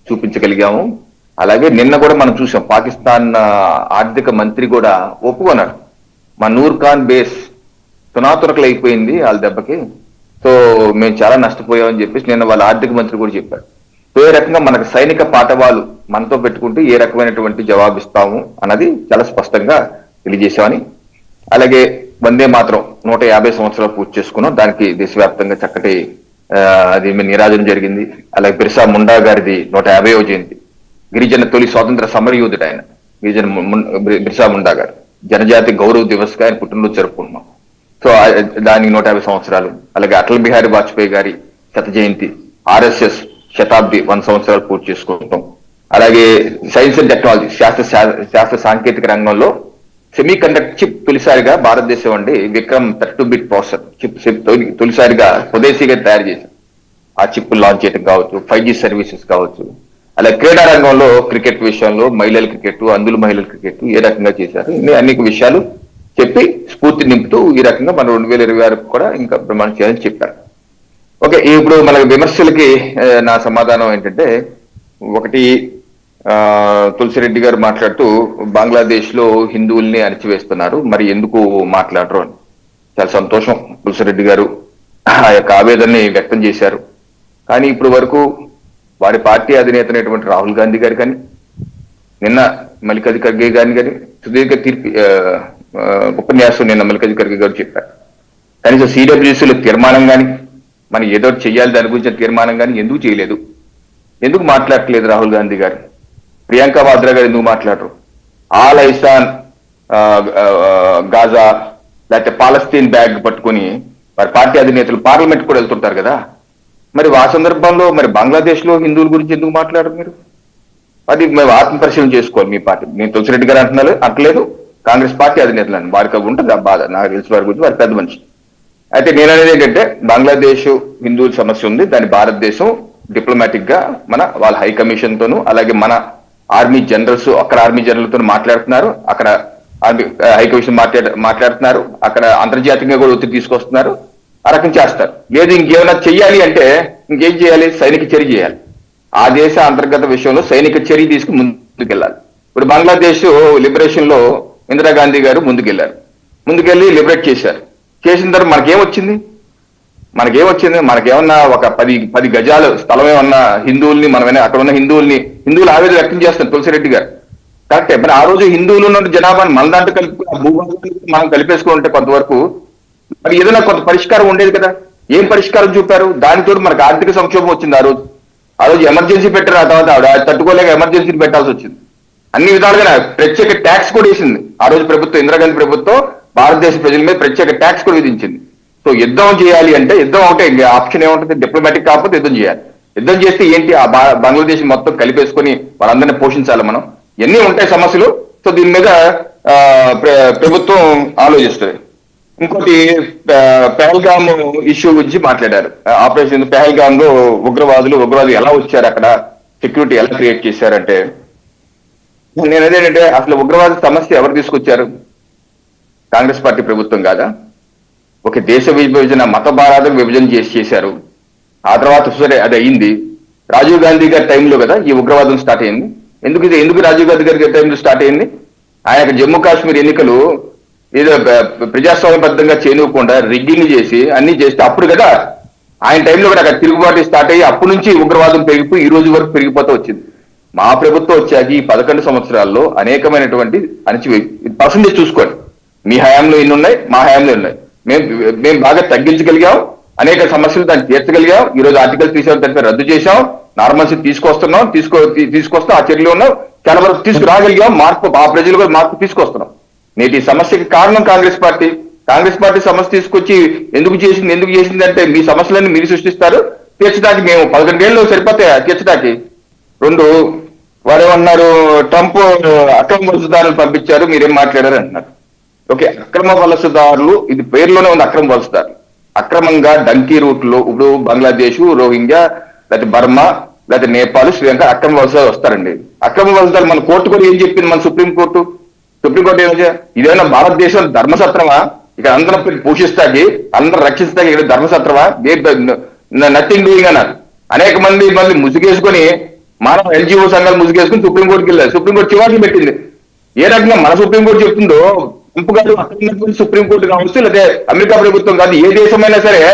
చూపించగలిగాము. అలాగే నిన్న కూడా మనం చూసాం, పాకిస్తాన్ ఆర్థిక మంత్రి కూడా ఒప్పుకున్నారు, మా నూర్ ఖాన్ బేస్ తునాతురకలు అయిపోయింది వాళ్ళ దెబ్బకి, సో మేము చాలా నష్టపోయామని చెప్పేసి నిన్న వాళ్ళ ఆర్థిక మంత్రి కూడా చెప్పారు. సో ఏ రకంగా మనకు సైనిక పాఠవాలు మనతో పెట్టుకుంటూ ఏ రకమైనటువంటి జవాబిస్తాము అన్నది చాలా స్పష్టంగా తెలియజేశామని. అలాగే వందే మాత్రం 150 సంవత్సరాలు పూర్తి చేసుకున్నాం, దానికి దేశవ్యాప్తంగా చక్కటి అది నీరాజనం జరిగింది. అలాగే బిర్సా ముండా గారిది 150వ జయంతి, గిరిజన తొలి స్వాతంత్ర సమరయోధుడు ఆయన బిర్సా ముండా గారు, జనజాతి గౌరవ దివస్ గా ఆయన పుట్టినరోజు జరుపుకుంటున్నాం. సో దానికి 150 సంవత్సరాలు. అలాగే అటల్ బిహారీ వాజ్పేయి గారి శత జయంతి, RSS శతాబ్ది 100 సంవత్సరాలు పూర్తి చేసుకుంటాం. అలాగే సైన్స్ అండ్ టెక్నాలజీ, శాస్త్ర సాంకేతిక రంగంలో సెమీ కండక్టర్ చిప్ తొలిసారిగా భారతదేశం అండి విక్రమ్ 32-బిట్ ప్రాసెసర్ చిప్ తొలిసారిగా స్వదేశీగా తయారు చేశారు. ఆ చిప్ లాంచ్ చేయడం కావచ్చు, 5G సర్వీసెస్ కావచ్చు. అలాగే క్రీడా రంగంలో క్రికెట్ విషయంలో మహిళల క్రికెట్, అందులో మహిళల క్రికెట్ ఏ రకంగా చేశారు, ఇన్ని అనేక విషయాలు చెప్పి స్ఫూర్తి నింపుతూ ఈ రకంగా మన 2026 కూడా ఇంకా ప్రమాణం చేయాలని చెప్పారు. ఓకే, ఇప్పుడు మన విమర్శలకి నా సమాధానం ఏంటంటే, ఒకటి తులసిరెడ్డి గారు మాట్లాడుతూ బంగ్లాదేశ్ లో హిందువుల్ని అణిచివేస్తున్నారు, మరి ఎందుకు మాట్లాడరు అని. చాలా సంతోషం, తులసిరెడ్డి గారు ఆ యొక్క ఆవేదనని వ్యక్తం చేశారు. కానీ ఇప్పుడు వరకు వారి పార్టీ అధినేత అయినటువంటి రాహుల్ గాంధీ గారు కానీ, నిన్న మల్లికార్జున ఖర్గే గారిని కానీ సుదీర్ఘ ఉపన్యాసం నిన్న మల్లికార్జున ఖర్గే గారు చెప్పారు. కనీసం CWCలో తీర్మానం కానీ, మనం ఏదో చెయ్యాలి దాని గురించి తీర్మానం కానీ ఎందుకు చేయలేదు? ఎందుకు మాట్లాడట్లేదు రాహుల్ గాంధీ గారు? ప్రియాంక వాద్రా గారు ఎందుకు మాట్లాడరు? ఆల్ ఐసాన్ గాజా లేకపోతే పాలస్తీన్ బ్యాగ్ పట్టుకుని వారి పార్టీ అధినేతలు పార్లమెంట్ కూడా వెళ్తుంటారు కదా, మరి ఆ సందర్భంలో మరి బంగ్లాదేశ్ లో హిందువుల గురించి ఎందుకు మాట్లాడరు మీరు? అది మేము ఆత్మ పరిశీలన చేసుకోవాలి. మీ పార్టీ, నేను తులసిరెడ్డి గారు అంటలేదు, కాంగ్రెస్ పార్టీ అధినేతలు అని వారికి ఉంటుంది ఆ బాధ, నాకు తెలిసిన వారి గురించి వారి పెద్ద మనిషి. అయితే నేను అనేది ఏంటంటే, బంగ్లాదేశ్ హిందువుల సమస్య ఉంది, దాని భారతదేశం డిప్లొమాటిక్ గా వాళ్ళ హై కమిషన్ తోను, అలాగే మన ఆర్మీ జనరల్స్, అక్కడ ఆర్మీ జనరల్ తో మాట్లాడుతున్నారు, అక్కడ ఆర్మీ హై కమిషన్ మాట్లాడుతున్నారు, అక్కడ అంతర్జాతీయంగా కూడా ఒత్తిడి తీసుకొస్తున్నారు, ఆ రకం చేస్తారు. లేదు ఇంకేమైనా చెయ్యాలి అంటే ఇంకేం చేయాలి? సైనిక చర్య చేయాలి. ఆ దేశ అంతర్గత విషయంలో సైనిక చర్య తీసుకుని ముందుకెళ్ళాలి. ఇప్పుడు బంగ్లాదేశ్ లిబరేషన్ లో ఇందిరాగాంధీ గారు ముందుకెళ్ళి లిబరేట్ చేశారు. చేసిన తర్వాత మనకేమొచ్చింది? మనకేమన్నా ఒక 10 గజాలు స్థలం ఏమన్నా హిందువుల్ని, మనమైనా అక్కడ ఉన్న హిందువులు ఆవేదన వ్యక్తం చేస్తారు తులసిరెడ్డి గారు. కరెక్టే, మరి ఆ రోజు హిందువులు ఉన్న జనాభాని మన దాంట్లో మనం కలిపేసుకుని ఉంటే కొంతవరకు మరి ఏదైనా కొంత పరిష్కారం ఉండేది కదా. ఏం పరిష్కారం చూపారు? దానితో మనకు ఆర్థిక సంక్షోభం వచ్చింది. ఆ రోజు ఎమర్జెన్సీ పెట్టారు, ఆ తర్వాత ఆవిడ తట్టుకోలేక ఎమర్జెన్సీ పెట్టాల్సి వచ్చింది. అన్ని విధాలుగా ప్రత్యేక ట్యాక్స్ కూడా వేసింది ఆ రోజు ప్రభుత్వం, ఇందిరాగాంధీ ప్రభుత్వం భారతదేశ ప్రజల మీద ప్రత్యేక ట్యాక్స్ కూడా విధించింది. సో యుద్ధం చేయాలి అంటే యుద్ధం ఒకటే, ఆప్షన్ ఏముంటుంది? డిప్లొమాటిక్ కాకపోతే యుద్ధం చేయాలి. యుద్ధం చేస్తే ఏంటి? ఆ బంగ్లాదేశ్ మొత్తం కలిపేసుకొని వాళ్ళందరినీ పోషించాలి మనం. ఎన్ని ఉంటాయి సమస్యలు. సో దీని మీద ప్రభుత్వం ఆలోచిస్తుంది. ఇంకోటి పెహల్గామ్ ఇష్యూ గురించి మాట్లాడారు. ఆపరేషన్ పెహల్గామ్ లో ఉగ్రవాదులు ఎలా వచ్చారు, అక్కడ సెక్యూరిటీ ఎలా క్రియేట్ చేశారంటే, నేను అదేంటంటే అసలు ఉగ్రవాద సమస్య ఎవరు తీసుకొచ్చారు? కాంగ్రెస్ పార్టీ ప్రభుత్వం కాదా? ఒక దేశ విభజన, మత భారాలకు విభజన చేశారు. ఆ తర్వాత సరే అది అయింది. రాజీవ్ గాంధీ గారి టైంలో కదా ఈ ఉగ్రవాదం స్టార్ట్ అయింది. ఎందుకు రాజీవ్ గాంధీ గారి టైంలో స్టార్ట్ అయింది? ఆయన జమ్మూ కాశ్మీర్ ఎన్నికలు ఏదో ప్రజాస్వామ్యబద్ధంగా చేయనివ్వకుండా రిగ్గింగ్ చేసి అన్ని చేస్తే అప్పుడు కదా ఆయన టైంలో కూడా అక్కడ తిరుగుబాటు స్టార్ట్ అయ్యి అప్పటి నుంచి ఉగ్రవాదం పెరిగిపోయి ఈ రోజు వరకు పెరిగిపోతూ వచ్చింది. మా ప్రభుత్వం వచ్చాక ఈ 11 సంవత్సరాల్లో అనేకమైనటువంటి పర్సెంటేజ్ చూసుకోండి. మీ హయాంలో ఎన్ని ఉన్నాయి, మా హయాంలో ఉన్నాయి. మేము బాగా తగ్గించగలిగాం, అనేక సమస్యలు దాన్ని తీర్చగలిగాం. ఈ రోజు ఆర్టికల్ 370 రద్దు చేశాం, నార్మల్సీ తీసుకొస్తాం, ఆ చర్యలు ఉన్నాం, చాలా వరకు తీసుకురాగలిగాం. ఆ ప్రజలు కూడా మార్పు తీసుకొస్తున్నాం. నేటి సమస్యకి కారణం కాంగ్రెస్ పార్టీ సమస్య తీసుకొచ్చి ఎందుకు చేసింది అంటే మీ సమస్యలన్నీ మీరు సృష్టిస్తారు, తీర్చడానికి మేము 11 ఏళ్ళు సరిపోతాయా తీర్చడానికి? 2 వారేమన్నారు, ట్రంప్ అక్రమ వలసదారులు పంపించారు, మీరేం మాట్లాడారు అంటున్నారు. ఓకే, అక్రమ వలసదారులు, ఇది పేరులోనే ఉంది అక్రమ వలసదారులు. అక్రమంగా డంకీ రూట్ లో ఇప్పుడు బంగ్లాదేశ్, రోహింగ్యా, లేకపోతే బర్మా, లేకపోతే నేపాల్, శ్రీలంక అక్రమ వలసదారులు వస్తారండి. అక్రమ వలసదారులు మన కోర్టు కూడా ఏం చెప్పింది? మన సుప్రీంకోర్టు ఏమో, ఇదేమన్నా భారతదేశం ధర్మసత్రమా? ఇక్కడ అందరం పోషిస్తాకి, అందరూ రక్షిస్తాకి ఇక్కడ ధర్మసత్రమా? నథింగ్ డూయింగ్ అన్నారు. అనేక మంది మళ్ళీ ముసుగేసుకొని, మానవ ఎన్జిఓ సంఘాలు ముసుగేసుకుని సుప్రీంకోర్టుకి వెళ్ళారు. సుప్రీంకోర్టు చివాట్లు పెట్టింది. ఏ రకంగా మన సుప్రీంకోర్టు చెప్తుందో ట్రంప్ గారు అక్కడ సుప్రీంకోర్టు కావచ్చు, లేదా అమెరికా ప్రభుత్వం కాదు, ఏ దేశమైనా సరే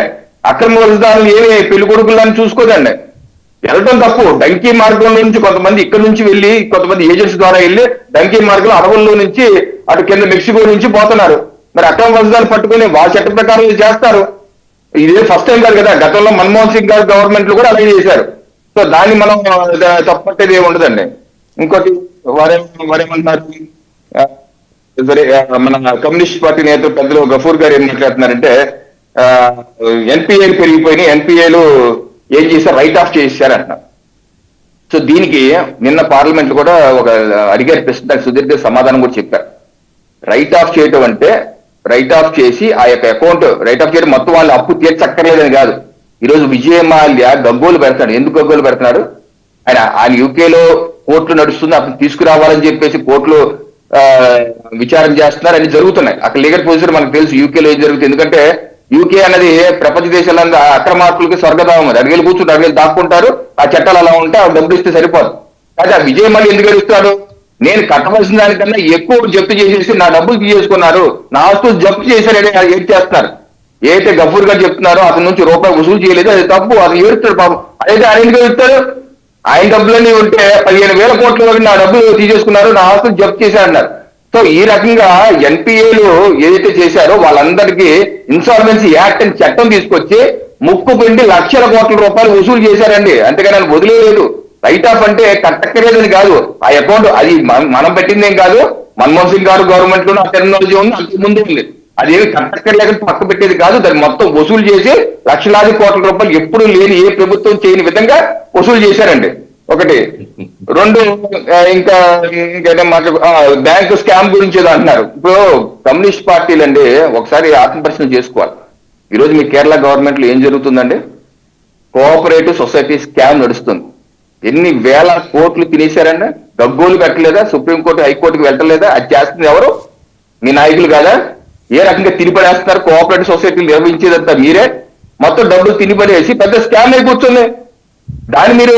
అక్రమ వలసదారులు ఏమి పెళ్లి కొడుకులని చూసుకోదండి. వెళ్ళడం తప్పు. డంకీ మార్గంలో నుంచి కొంతమంది ఇక్కడ నుంచి వెళ్ళి, కొంతమంది ఏజెంట్స్ ద్వారా వెళ్ళి డంకీ మార్గంలో అడవుల్లో నుంచి అటు కింద మెక్సికో నుంచి పోతున్నారు. మరి అక్రమ వలసదారులు పట్టుకుని వాళ్ళ చట్ట ప్రకారం చేస్తారు. ఇదే ఫస్ట్ టైం కాదు కదా, గతంలో మన్మోహన్ సింగ్ గారి గవర్నమెంట్ లో కూడా అలాగే చేశారు. సో దాన్ని మనం తప్పట్టేది ఏమి ఉండదండి. ఇంకోటి వారేమన్నారు, సరే మన కమ్యూనిస్ట్ పార్టీ నేత పెద్దలు గఫూర్ గారు ఏం మాట్లాడుతున్నారంటే, ఎన్పిఏలు పెరిగిపోయినాయి, ఎన్పిఏలు ఏం చేశారు, రైట్ ఆఫ్ చేశారంటున్నారు. సో దీనికి నిన్న పార్లమెంట్ కూడా ఒక అడిగారు ప్రశ్న, దానికి సుదీర్ఘ సమాధానం కూడా చెప్పారు. రైట్ ఆఫ్ చేయటం అంటే రైట్ ఆఫ్ చేసి ఆ యొక్క అకౌంట్ రైట్ ఆఫ్ చేయడం మొత్తం వాళ్ళు అప్పు తీర్చక్కర్లేదని కాదు. ఈరోజు విజయమాల్య గగ్గోలు పెడతాడు. ఎందుకు గగ్గోలు పెడుతున్నాడు? ఆయన యూకేలో కోర్టులు నడుస్తుంది, అప్పుడు తీసుకురావాలని చెప్పేసి కోర్టులో విచారణ చేస్తున్నారు, అన్ని జరుగుతున్నాయి. అక్కడ లీగల్ ప్రొసీజర్ మనకు తెలుసు యూకేలో ఏం జరుగుతుంది. ఎందుకంటే యూకే అనేది ప్రపంచ దేశాలంతా అక్రమార్కులకి స్వర్గధామం. అది అడిగేలు కూర్చుంటారు, అడిగేలు దాక్కుంటారు. ఆ చట్టాలు అలా ఉంటే ఆ డబ్బులు ఇస్తే సరిపోదు. అయితే ఆ విజయమాల్య ఎందుకు గెలుస్తాడు? నేను కట్టవలసిన దానికన్నా ఎక్కువ జప్తు చేసేసి నా డబ్బులు తీసేసుకున్నారు, నా ఆస్తులు జప్తు చేశారని ఏం చేస్తున్నారు. ఏదైతే గఫూర్ గారు చెప్తున్నారో అతని నుంచి రూపాయి వసూలు చేయలేదు, అది తప్పు, అది ఏడుస్తాడు పాపం. అయితే ఆయన ఎందుకు ఏడుస్తాడు? ఆయన డబ్బులన్నీ ఉంటే 15,000 కోట్ల నా డబ్బులు తీసేసుకున్నారు, నా ఆస్తులు జప్తు చేశారన్నారు. సో ఈ రకంగా ఎన్పిఏలు ఏదైతే చేశారో వాళ్ళందరికీ ఇన్సాల్వెన్సీ యాక్ట్ అని చట్టం తీసుకొచ్చి ముక్కు పిండి లక్షల కోట్ల రూపాయలు వసూలు చేశారండి. అంతేగాని ఆయన వదిలేదు. రైట్ ఆఫ్ అంటే కట్టక్కర్లేదని కాదు, ఆ అకౌంట్ అది మనం పెట్టిందేం కాదు. మన్మోహన్ సింగ్ గారు గవర్నమెంట్ లోనే ఆ టెక్నాలజీ ఉంది, అంతకు ముందు ఉంది. అదేమి కట్టక్కర్లేక పక్క పెట్టేది కాదు. దాన్ని మొత్తం వసూలు చేసి లక్షలాది కోట్ల రూపాయలు ఎప్పుడు లేని, ఏ ప్రభుత్వం చేయని విధంగా వసూలు చేశారండి. ఒకటి. 2 ఇంకా బ్యాంకు స్కామ్ గురించి ఏదో అంటున్నారు. ఇప్పుడు కమ్యూనిస్ట్ పార్టీలు అండి ఒకసారి ఆత్మపరిశీలన చేసుకోవాలి. ఈరోజు మీ కేరళ గవర్నమెంట్ లో ఏం జరుగుతుందండి? కోఆపరేటివ్ సొసైటీ స్కామ్ నడుస్తుంది. ఎన్ని వేల కోట్లు తినేశారండి? గగ్గోలు పెట్టలేదా? సుప్రీంకోర్టు హైకోర్టుకి వెళ్ళలేదా? అది చేస్తుంది ఎవరు? మీ నాయకులు కాదా? ఏ రకంగా తినిపడేస్తున్నారు? కోఆపరేటివ్ సొసైటీలు నిర్వహించేదంతా మీరే. మొత్తం డబ్బులు తినిపడేసి పెద్ద స్కామ్ అయి కూర్చుంది. దాన్ని మీరు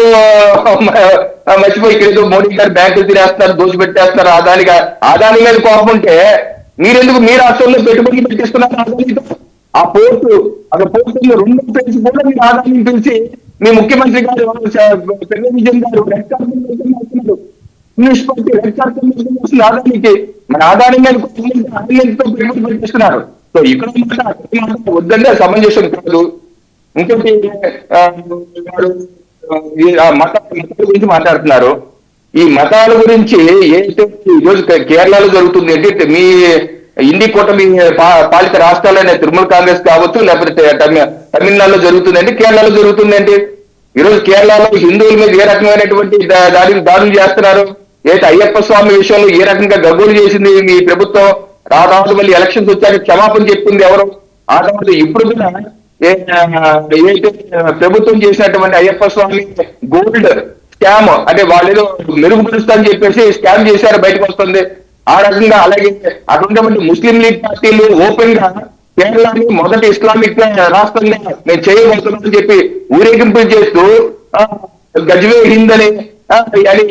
మర్చిపోయి ఇక్కడ మోడీ గారు బ్యాంకులు తినేస్తున్నారు, దోచిపెట్టేస్తున్నారు. ఆదాని మీద కోపం ఉంటే మీరెందుకు మీ రాష్ట్రంలో పెట్టుబడులు పెట్టిస్తున్నారు ఆదానితో? ఆ పోర్టు అక్కడ పోర్టులో 2 పేజీ కూడా మీరు ఆదాయాన్ని పిలిచి మీ ముఖ్యమంత్రి గారు పెద్ద విజయన్ గారు రెడ్ కార్పెట్ వస్తున్నారు. కమ్యూనిస్ట్ పార్టీ రెడ్ కార్పెట్ వస్తుంది ఆదానికి. మన ఆదాని మీద పెట్టుబడి పెట్టిస్తున్నారు. సో ఇక్కడ వద్దంటే సమంజసం కాదు. ఇంకోటి మతాల గురించి మాట్లాడుతున్నారు. ఈ మతాల గురించి ఏంటంటే ఈరోజు కేరళలో జరుగుతుంది ఏంటి, మీ ఇండి కూటమి పాలిత రాష్ట్రాలనే తృణమూల్ కాంగ్రెస్ కావచ్చు, లేకపోతే తమిళనాడులో జరుగుతుందండి, కేరళలో జరుగుతుందండి. ఈరోజు కేరళలో హిందువుల మీద ఏ రకమైనటువంటి దాడులు చేస్తున్నారు. అయితే అయ్యప్ప స్వామి విషయంలో ఏ రకంగా గగ్గోలు చేసింది మీ ప్రభుత్వం, ఆ తర్వాత మళ్ళీ ఎలక్షన్స్ వచ్చాక క్షమాపణ చెప్పింది ఎవరు? ఆ తర్వాత ఇప్పుడు కూడా ఏదైతే ప్రభుత్వం చేసినటువంటి అయ్యప్ప స్వామి గోల్డ్ స్కామ్, అంటే వాళ్ళు ఏదో మెరుగుపరుస్తా అని చెప్పేసి స్కామ్ చేశారు, బయటకు వస్తుంది. ఆ రకంగా అలాగే అటువంటి ముస్లిం లీగ్ పార్టీలు ఓపెన్ గా కేరళని మొదటి ఇస్లామిక్ రాష్ట్రంగా నేను చేయబోతున్నానని చెప్పి ఊరేగింపులు చేస్తూ గజ్వే హింద్ అని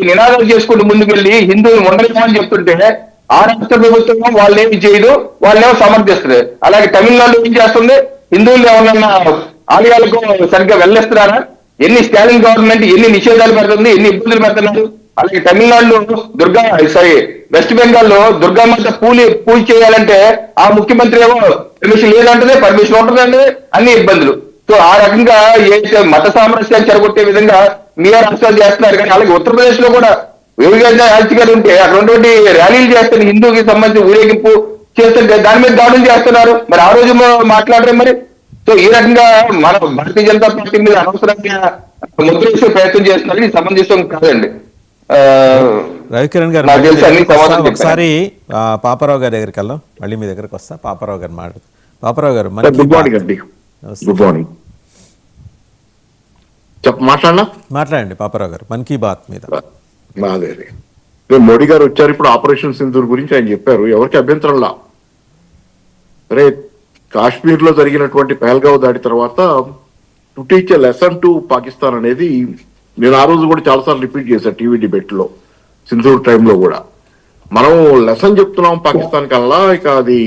నినాదాలు చేసుకుంటూ ముందుకెళ్లి హిందువులు ఉండలేమని చెప్తుంటే ఆ రాష్ట్ర ప్రభుత్వం వాళ్ళేమి చేయదు, వాళ్ళేమో సమర్థిస్తుంది. అలాగే తమిళనాడు ఏం చేస్తుంది? హిందువులు ఏమన్నా ఆలయాలకు సరిగ్గా వెళ్ళేస్తున్నారా? ఎన్ని స్టాలిన్ గవర్నమెంట్ ఎన్ని నిషేధాలు పెడుతుంది, ఎన్ని ఇబ్బందులు పెడుతున్నారు. అలాగే తమిళనాడులో వెస్ట్ బెంగాల్లో దుర్గామాత పూజ చేయాలంటే ఆ ముఖ్యమంత్రి ఏమో పర్మిషన్ లేదంటే పర్మిషన్ ఉంటుందంటే అన్ని ఇబ్బందులు. సో ఆ రకంగా ఏ మత సామరస్యాన్ని చెరగొట్టే విధంగా మీ రాష్ట్రాలు చేస్తున్నారు. కానీ అలాగే ఉత్తరప్రదేశ్ లో కూడా యోగిరాజ్ గారు ఉంటే అక్కడ ఉన్నటువంటి ర్యాలీలు చేస్తారు, హిందూకి సంబంధించి ఊరేగింపు చేస్తుంటే దాని మీద దాడులు చేస్తున్నారు. మరి ఆ రోజు మాట్లాడరే మరి? సో ఈ రకంగా మన భారతీయ జనతా పార్టీ మీద అనవసరంగా ముద్ర వేసే ప్రయత్నం చేస్తున్నారు. ఇది సమంజసం కాదండి. రవికిరణ్ గారు నాకు తెలిసి అన్ని సమాధానం ఒకసారి పాపారావు గారి దగ్గరికి వెళ్దాం, మళ్ళీ మీ దగ్గరకు వస్తా. పాపారావు గారు మాట్లాడు. పాపారావు గారు గుడ్ మార్నింగ్ అండి. Good morning. మాట్లాడండి పాపారావు గారు, మన్ కీ బాత్ మీద. అదే మోడీ గారు వచ్చారు, ఇప్పుడు ఆపరేషన్ సింధూర్ గురించి ఆయన చెప్పారు, ఎవరికి అభ్యంతరంలా. అరే కాశ్మీర్ లో జరిగినటువంటి పహల్గావ్ దాడి తర్వాత to teach a lesson to Pakistan అనేది నేను ఆ రోజు కూడా చాలాసార్లు రిపీట్ చేశాను టీవీ డిబేట్ లో, సింధూర్ టైంలో కూడా. మనం లెసన్ చెప్తున్నాం పాకిస్తాన్ కల్లా, ఇక అది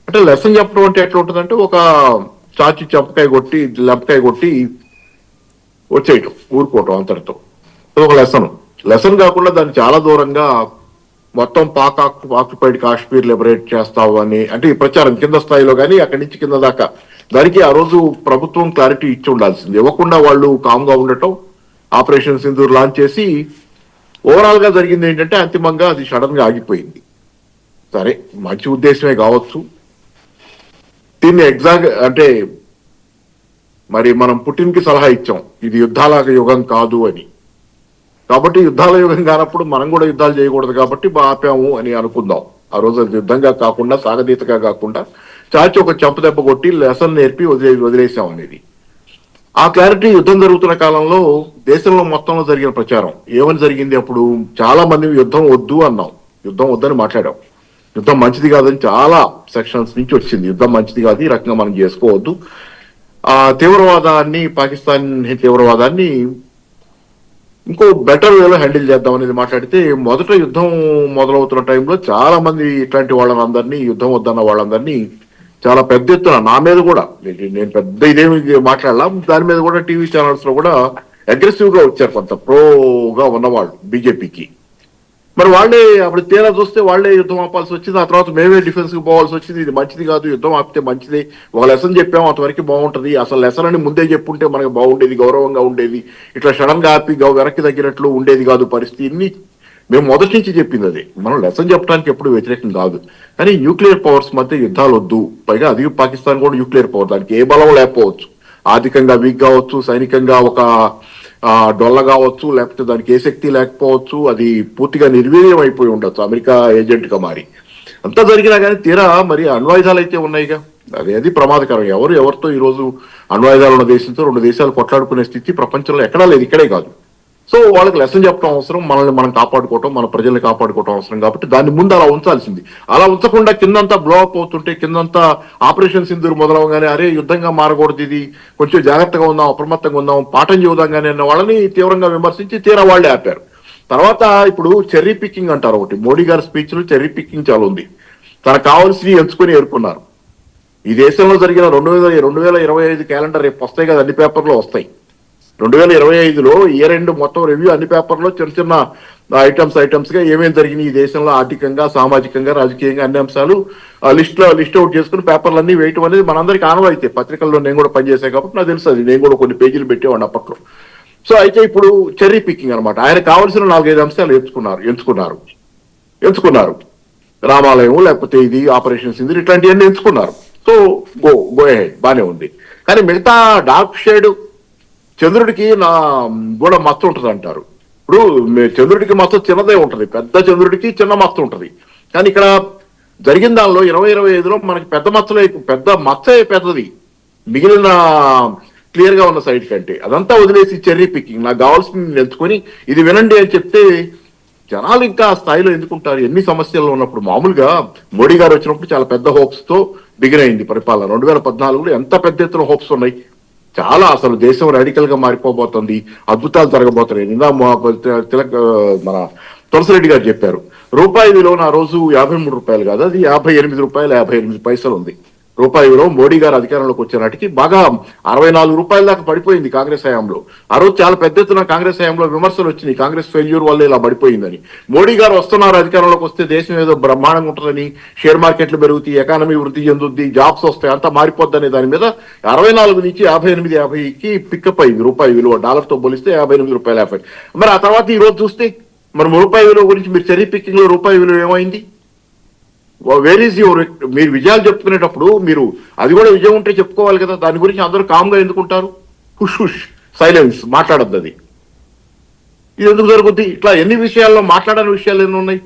అంటే లెసన్ చెప్పడం అంటే ఎట్లా ఉంటుందంటే ఒక చాచి లెంపకాయ కొట్టి వచ్చేయటం, ఊరుకోవటం అంతటితో. ఒక లెసన్ కాకుండా దాన్ని చాలా దూరంగా మొత్తం పాక్ ఆక్యుపైడ్ కాశ్మీర్ లిబరేట్ చేస్తావు అని అంటే ఈ ప్రచారం కింద స్థాయిలో కానీ అక్కడి నుంచి కింద దాకా, దానికి ఆ రోజు ప్రభుత్వం క్లారిటీ ఇచ్చి ఉండాల్సింది. ఇవ్వకుండా వాళ్ళు కామ్గా ఉండటం, ఆపరేషన్ సింధూర్ లాంచ్ చేసి ఓవరాల్ గా జరిగింది ఏంటంటే అంతిమంగా అది సడన్ గా ఆగిపోయింది. సరే మంచి ఉద్దేశమే కావచ్చు, దీన్ని అంటే మరి మనం పుటిన్ కి సలహా ఇచ్చాం ఇది యుద్ధాల యుగం కాదు అని. కాబట్టి యుద్ధాల యుగం కానప్పుడు మనం కూడా యుద్ధాలు చేయకూడదు కాబట్టి ఆపాము అని అనుకుందాం. ఆ రోజు అది యుద్ధంగా కాకుండా సాగదీతగా కాకుండా చాచి ఒక చెంప దెబ్బ కొట్టి లెసన్ నేర్పి వదిలేసాం అనేది. ఆ క్లారిటీ యుద్ధం జరుగుతున్న కాలంలో దేశంలో మొత్తంలో జరిగిన ప్రచారం ఏమని జరిగింది? అప్పుడు చాలా మంది యుద్ధం వద్దు అన్నాం, యుద్ధం వద్దని మాట్లాడాం, యుద్ధం మంచిది కాదని చాలా సెక్షన్స్ నుంచి వచ్చింది. యుద్ధం మంచిది కాదు, ఈ రకంగా మనం చేసుకోవద్దు, ఆ తీవ్రవాదాన్ని పాకిస్తాన్ తీవ్రవాదాన్ని ఇంకో బెటర్ వేలో హ్యాండిల్ చేద్దాం అనేది మాట్లాడితే, మొదట యుద్ధం మొదలవుతున్న టైంలో చాలా మంది ఇట్లాంటి వాళ్ళందరినీ, యుద్ధం వద్దన్న వాళ్ళందరినీ చాలా పెద్ద ఎత్తున నా మీద కూడా, నేను పెద్ద ఇదేమి మాట్లాడలా, దాని మీద కూడా టీవీ ఛానల్స్ లో కూడా అగ్రెసివ్ గా వచ్చారు కొంత ప్రోగా ఉన్నవాళ్ళు బీజేపీకి. మరి వాళ్ళే అప్పుడు తీరా చూస్తే వాళ్ళే యుద్ధం ఆపాల్సి వచ్చింది. ఆ తర్వాత మేమే డిఫెన్స్ కి పోవాల్సి వచ్చింది. ఇది మంచిది కాదు, యుద్ధం ఆపితే మంచిది, ఒక లెసన్ చెప్పాము అంతవరకు బాగుంటది, అసలు లెసన్ అని ముందే చెప్పుంటే మనకు బాగుండేది, గౌరవంగా ఉండేది, ఇట్లా సడన్ గా ఆపి వెనక్కి తగ్గినట్లు ఉండేది కాదు పరిస్థితి. ఇన్ని మేము మొదటి నుంచి చెప్పింది అదే. మనం లెసన్ చెప్పడానికి ఎప్పుడు వ్యతిరేకం కాదు, కానీ న్యూక్లియర్ పవర్స్ మధ్య యుద్ధాలు వద్దు. పైగా అది పాకిస్తాన్ కూడా న్యూక్లియర్ పవర్, దానికి ఏ బలం లేకపోవచ్చు, ఆర్థికంగా వీక్ కావచ్చు, సైనికంగా ఒక డొల్ల కావచ్చు, లేకపోతే దానికి ఏ శక్తి లేకపోవచ్చు, అది పూర్తిగా నిర్వీర్యం అయిపోయి ఉండొచ్చు అమెరికా ఏజెంట్ గా మారి. అంతా జరిగినా కానీ తీరా మరి అణ్వాయుధాలు అయితే ఉన్నాయిగా, అది ప్రమాదకరం. ఎవరితో ఈ రోజు అణ్వాయుధాలు ఉన్న దేశంతో రెండు దేశాలు కొట్లాడుకునే స్థితి ప్రపంచంలో ఎక్కడా లేదు, ఇక్కడే కాదు. సో వాళ్ళకి లెసన్ చెప్పడం అవసరం, మనల్ని మనం కాపాడుకోవటం, మన ప్రజల్ని కాపాడుకోవటం అవసరం. కాబట్టి దాన్ని ముందు అలా ఉంచాల్సింది. అలా ఉంచకుండా కిందంతా బ్లో అప్ అవుతుంటే, కిందంతా ఆపరేషన్ సింధూర్ మొదలవగానే అరే యుద్ధంగా మారకూడదు, ఇది కొంచెం జాగ్రత్తగా ఉందాం, అప్రమత్తంగా ఉందాం, పాఠం చెబుదాంగానే అన్న వాళ్ళని తీవ్రంగా విమర్శించి తీరా వాళ్ళే ఆపారు. తర్వాత ఇప్పుడు చెర్రీ పికింగ్ అంటారు ఒకటి, మోడీ గారి స్పీచ్ లో చెర్రీ పికింగ్ చాలా ఉంది. తనకు కావాల్సి ఎంచుకొని ఎరుకున్నారు. ఈ దేశంలో జరిగిన 2025 క్యాలెండర్ రేపు వస్తాయి కదా, అన్ని పేపర్లో వస్తాయి. 2025లో ఇయర్ ఎండ్ మొత్తం రివ్యూ అన్ని పేపర్లో చిన్న చిన్న ఐటమ్స్ గా ఏమేమి జరిగినాయి ఈ దేశంలో ఆర్థికంగా, సామాజికంగా, రాజకీయంగా అన్ని అంశాలు లిస్ట్ అవుట్ చేసుకుని పేపర్లన్నీ వేయటం అనేది మనందరికీ ఆనవాయితీ. పత్రికల్లో నేను కూడా పనిచేశాను కాబట్టి నాకు తెలుసు అది, నేను కూడా కొన్ని పేజీలు పెట్టేవాడిని అప్పట్లో. సో అయితే ఇప్పుడు చెర్రీ పికింగ్ అనమాట. ఆయన కావాల్సిన 4-5 అంశాలు ఎంచుకున్నారు. రామాలయం, లేకపోతే ఇది ఆపరేషన్ సింధూర్, ఇట్లాంటివన్నీ ఎంచుకున్నారు. సో గో హెడ్, బానే ఉంది. కానీ మిగతా డార్క్ షేడ్, చంద్రుడికి కూడా మచ్చ ఉంటుంది అంటారు. ఇప్పుడు చంద్రుడికి మచ్చ చిన్నదే ఉంటది, పెద్ద చంద్రుడికి చిన్న మచ్చ ఉంటది. కానీ ఇక్కడ జరిగిన దానిలో 2025లో మనకి పెద్ద మచ్చే పెద్దది మిగిలిన క్లియర్ గా ఉన్న సైడ్ కంటే. అదంతా వదిలేసి చెర్రీ పికింగ్, నాకు కావాల్సింది ఎంచుకొని ఇది వినండి అని చెప్తే జనాలు ఇంకా ఆ స్థాయిలో ఎందుకుంటారు? ఎన్ని సమస్యలు ఉన్నప్పుడు. మామూలుగా మోడీ గారు వచ్చినప్పుడు చాలా పెద్ద హోప్స్ తో బిగిన్ అయింది పరిపాలన. 2014లో ఎంత పెద్ద ఎత్తున హోప్స్ ఉన్నాయి, చాలా అసలు దేశం రాడికల్ గా మారిపోబోతుంది, అద్భుతాలు జరగబోతున్నాయి. నిన్న మన తులసిరెడ్డి గారు చెప్పారు, రూపాయి విలువ ఆ రోజు 53 రూపాయలు కాదు, అది 58 రూపాయలు 58 పైసలు ఉంది. రూపాయి విలువ మోడీ గారు అధికారంలోకి వచ్చే నాటికి బాగా 64 రూపాయల దాకా పడిపోయింది కాంగ్రెస్ హయాంలో. ఆ రోజు చాలా పెద్ద ఎత్తున కాంగ్రెస్ హయాంలో విమర్శలు వచ్చినాయి, కాంగ్రెస్ ఫెయిల్యూర్ వల్ల ఇలా పడిపోయిందని. మోడీ గారు వస్తున్నారు అధికారంలోకి వస్తే దేశం ఏదో బ్రహ్మాండంగా ఉంటుందని, షేర్ మార్కెట్లు పెరుగుతాయి, ఎకానమీ వృద్ధి చెందుద్ది, జాబ్స్ వస్తాయి, అంతా మారిపోద్దనే దాని మీద 64 నుంచి 58, 50కి పికప్ అయింది రూపాయి విలువ. డాలర్తో పోలిస్తే 58 రూపాయలు 50. మరి ఆ తర్వాత ఈ రోజు చూస్తే మరి రూపాయి విలువ గురించి మీరు చెరీ పికింగ్ లో రూపాయి విలువ ఏమైంది? వేర్ ఈజ్ యువర్, మీరు విజయాలు చెప్పుకునేటప్పుడు మీరు అది కూడా విజయం ఉంటే చెప్పుకోవాలి కదా, దాని గురించి అందరూ కామ్గా ఎందుకుంటారు? హుష్ హుష్ సైలెన్స్, మాట్లాడద్దు. అది ఇది ఎందుకు జరుగుద్ది? ఇట్లా ఎన్ని విషయాల్లో మాట్లాడని విషయాలు ఎన్ని ఉన్నాయి?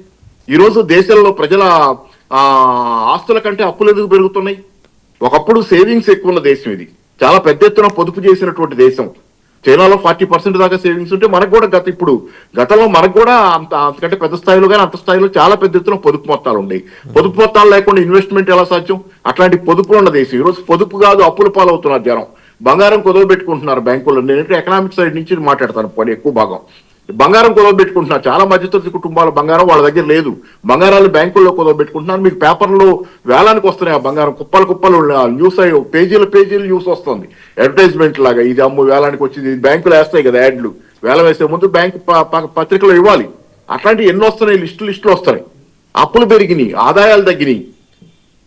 ఈరోజు దేశంలో ప్రజల ఆస్తుల కంటే అప్పులు ఎందుకు పెరుగుతున్నాయి? ఒకప్పుడు సేవింగ్స్ ఎక్కువ ఉన్న దేశం ఇది, చాలా పెద్ద ఎత్తున పొదుపు చేసినటువంటి దేశం. చైనాలో 40% దాకా సేవింగ్స్ ఉంటే మనకు కూడా గతంలో మనకు కూడా అంతకంటే పెద్ద స్థాయిలో కానీ అంత స్థాయిలో చాలా పెద్ద ఎత్తున పొదుపు మొత్తాలు ఉన్నాయి. పొదుపు మొత్తాలు లేకుండా ఇన్వెస్ట్మెంట్ ఎలా సాధ్యం? అట్లాంటి పొదుపులు ఉన్న దేశం. ఈరోజు పొదుపు కాదు అప్పుల పాలవుతున్నారు జనం. బంగారం కుదవబెట్టుకుంటున్నారు బ్యాంకుల్లో. నేను ఎకనామిక్ సైడ్ నుంచి మాట్లాడతాను, ఎక్కువ భాగం బంగారం కుదవబెట్టుకుంటున్నారు. చాలా మధ్యతరగతి కుటుంబాల బంగారం వాళ్ళ దగ్గర లేదు, బంగారాలు బ్యాంకుల్లో కుదవబెట్టుకుంటున్నారు. మీకు పేపర్లో వేలానికి వస్తున్నాయి ఆ బంగారం, కుప్పలు న్యూస్ పేజీలు న్యూస్ వస్తుంది, అడ్వర్టైజ్మెంట్ లాగా. ఇది అమ్ము వేలానికి వచ్చింది, బ్యాంకులు వేస్తాయి కదా యాడ్లు, వేలం వేసే ముందు బ్యాంకు పత్రికలో ఇవ్వాలి. అట్లాంటివి ఎన్నో వస్తున్నాయి, లిస్టులు వస్తున్నాయి. అప్పులు పెరిగినాయి, ఆదాయాలు తగ్గినాయి.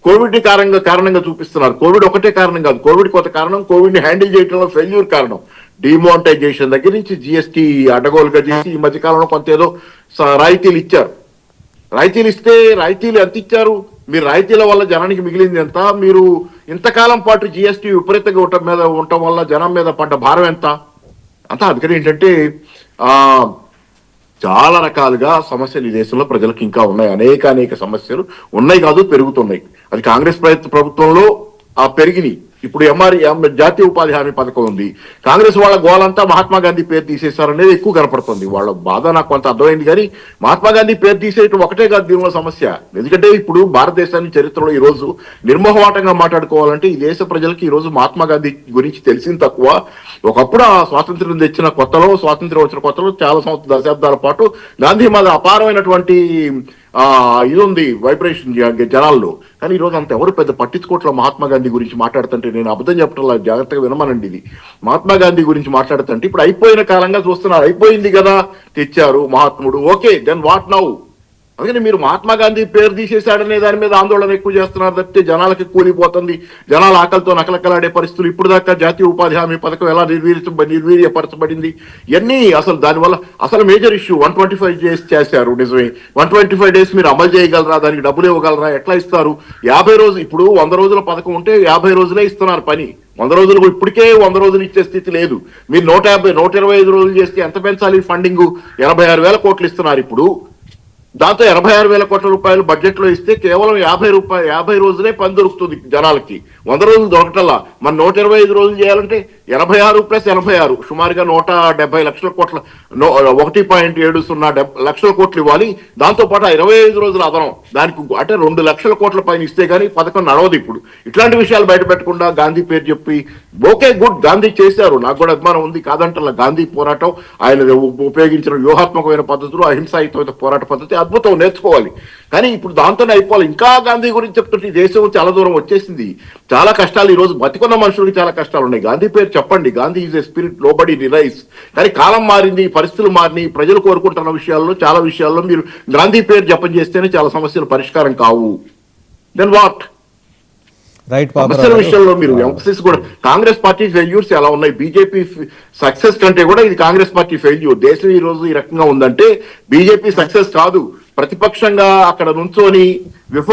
కోవిడ్ కారణంగా చూపిస్తున్నారు. కోవిడ్ ఒకటే కారణం కాదు, కోవిడ్ కొత్త కారణం, కోవిడ్ ని హ్యాండిల్ చేయడంలో ఫెయిల్యూర్ కారణం. డిమానిటైజేషన్ దగ్గర నుంచి జిఎస్టీ అడ్డగోలుగా చేసి ఈ మధ్య కాలంలో కొంత ఏదో రాయితీలు ఇచ్చారు. రాయితీలు ఇస్తే రాయితీలు ఎంత ఇచ్చారు? మీరు రాయితీల వల్ల జనానికి మిగిలింది ఎంత? మీరు ఇంతకాలం పాటు జిఎస్టీ విపరీతంగా ఉండటం వల్ల జనం మీద పడ్డ భారం ఎంత? అంతా అందుకని ఏంటంటే చాలా రకాలుగా సమస్యలు ఈ దేశంలో ప్రజలకు ఇంకా ఉన్నాయి, అనేక సమస్యలు ఉన్నాయి కాదు, పెరుగుతున్నాయి. అది కాంగ్రెస్ ప్రభుత్వంలో పెరిగినాయి. ఇప్పుడు జాతీయ ఉపాధి హామీ పథకం ఉంది. కాంగ్రెస్ వాళ్ళ గోలంతా మహాత్మా గాంధీ పేరు తీసేశారనేది ఎక్కువ కనపడుతుంది. వాళ్ళ బాధ నాకు కొంత అర్థమైంది, కానీ మహాత్మా గాంధీ పేరు తీసేయటం ఒకటే కాదు దీనిలో సమస్య. ఎందుకంటే ఇప్పుడు భారతదేశాన్ని చరిత్రలో ఈ రోజు నిర్మోహమాటంగా మాట్లాడుకోవాలంటే ఈ దేశ ప్రజలకి ఈ రోజు మహాత్మా గాంధీ గురించి తెలిసింది తక్కువ. ఒకప్పుడు ఆ స్వాతంత్ర్యం వచ్చిన కొత్తలో చాలా దశాబ్దాల పాటు గాంధీ మీద అపారమైనటువంటి ఇది ఉంది వైబ్రేషన్ జనాల్లో. కానీ ఈ రోజు అంత ఎవరు పెద్ద పట్టించుకోవట్ల మహాత్మా గాంధీ గురించి మాట్లాడుతుంటే. నేను అబద్ధం చెప్పట్లా, జాగ్రత్తగా వినమనండి. ఇది మహాత్మా గాంధీ గురించి మాట్లాడుతుంటే ఇప్పుడు అయిపోయిన కాలంగా చూస్తున్నారు. అయిపోయింది కదా, తెచ్చారు మహాత్ముడు, ఓకే, దెన్ వాట్ నౌ? అందుకని మీరు మహాత్మా గాంధీ పేరు తీసేశాడనే దాని మీద ఆందోళన ఎక్కువ చేస్తున్నారు తప్పితే జనాలకి కూలిపోతుంది, జనాల ఆకలితో నకలకలాడే పరిస్థితులు. ఇప్పుడు దాకా జాతీయ ఉపాధి హామీ పథకం ఎలా నిర్వీర్యపరచబడింది ఇవన్నీ అసలు దానివల్ల అసలు మేజర్ ఇష్యూ 125 డేస్ చేశారు. నిజమే, 125 డేస్ మీరు అమలు చేయగలరా? దానికి డబ్బులు ఇవ్వగలరా? ఎట్లా ఇస్తారు? 50 రోజులు, ఇప్పుడు 100 రోజుల పథకం ఉంటే 50 రోజులే ఇస్తున్నారు పని. 100 రోజులు ఇప్పటికే 100 రోజులు ఇచ్చే స్థితి లేదు. మీరు 125 రోజులు చేస్తే ఎంత పెంచాలి ఫండింగ్? 86,000 కోట్లు ఇస్తున్నారు ఇప్పుడు. దాంతో 86,000 కోట్ల రూపాయలు బడ్జెట్ లో ఇస్తే కేవలం 50 రోజులే పని దొరుకుతుంది జనాలకి. 100 రోజులు దొరకటల్లా. మన 125 రోజులు చేయాలంటే 86 + 86 సుమారుగా 170 లక్షల కోట్ల 1.70 లక్షల కోట్లు ఇవ్వాలి. దాంతో పాటు 25 రోజుల అదనం దానికి అంటే 2 లక్షల కోట్ల పైన ఇస్తే గానీ పథకం నడవదు. ఇప్పుడు ఇట్లాంటి విషయాలు బయట పెట్టకుండా గాంధీ పేరు చెప్పి ఓకే గుడ్, గాంధీ చేశారు, నాకు కూడా అభిమానం ఉంది కాదంటల్లా. గాంధీ పోరాటం, ఆయన ఉపయోగించిన వ్యూహాత్మకమైన పద్ధతులు, అహింసాయుతమైన పోరాట పద్ధతి అద్భుతం, నేర్చుకోవాలి. కానీ ఇప్పుడు దాంతోనే అయిపోవాలి. ఇంకా గాంధీ గురించి చెప్తుంటే దేశం చాలా దూరం వచ్చేసింది. చాలా కష్టాలు, ఈ రోజు బతికున్న మనుషులకి చాలా కష్టాలు ఉన్నాయి. గాంధీ పేరు చెప్పండి, Gandhi is a spirit, nobody denies. కానీ కాలం మారింది, పరిస్థితులు మారినాయి, ప్రజలు కోరుకుంటున్న విషయాల్లో చాలా విషయాల్లో మీరు గాంధీ పేరు జపం చేస్తేనే చాలా సమస్యలు పరిష్కారం కావు. Then what? సమస్యల విషయంలో మీరు ఎంఫసిస్ కూడా కాంగ్రెస్ పార్టీ ఫెయిల్యూర్స్ ఎలా ఉన్నాయి? బీజేపీ సక్సెస్ కంటే కూడా ఇది కాంగ్రెస్ పార్టీ ఫెయిల్యూర్. దేశం ఈ రోజు ఈ రకంగా ఉందంటే బీజేపీ సక్సెస్ కాదు, ప్రతిపక్షంగా అక్కడ నుంచొని విఫలం